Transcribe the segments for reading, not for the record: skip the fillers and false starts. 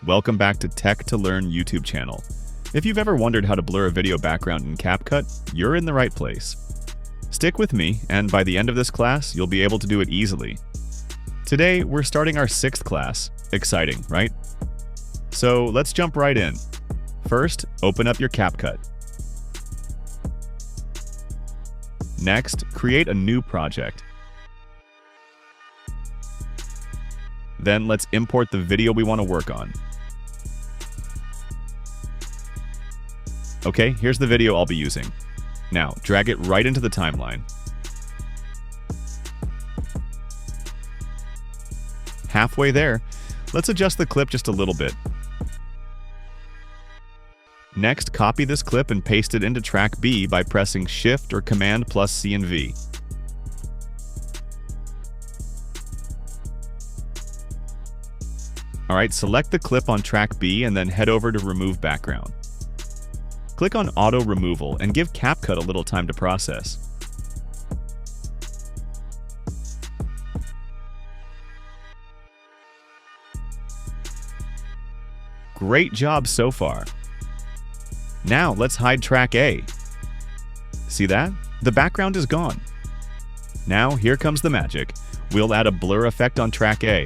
Welcome back to Tech to Learn YouTube channel. If you've ever wondered how to blur a video background in CapCut, you're in the right place. Stick with me, and by the end of this class, you'll be able to do it easily. Today, we're starting our 6th class. Exciting, right? So let's jump right in. First, open up your CapCut. Next, create a new project. Then let's import the video we want to work on. Okay, here's the video I'll be using. Now, drag it right into the timeline. Halfway there, let's adjust the clip just a little bit. Next, copy this clip and paste it into track B by pressing Shift or Command plus C and V. Alright, select the clip on track B and then head over to Remove Background. Click on Auto Removal and give CapCut a little time to process. Great job so far. Now let's hide track A. See that? The background is gone. Now here comes the magic. We'll add a blur effect on track A.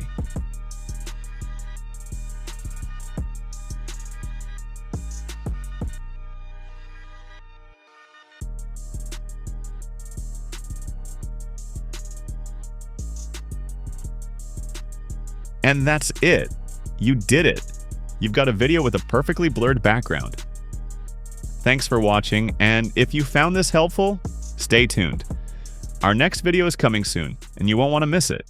And that's it. You did it. You've got a video with a perfectly blurred background. Thanks for watching, and if you found this helpful, stay tuned. Our next video is coming soon, and you won't want to miss it.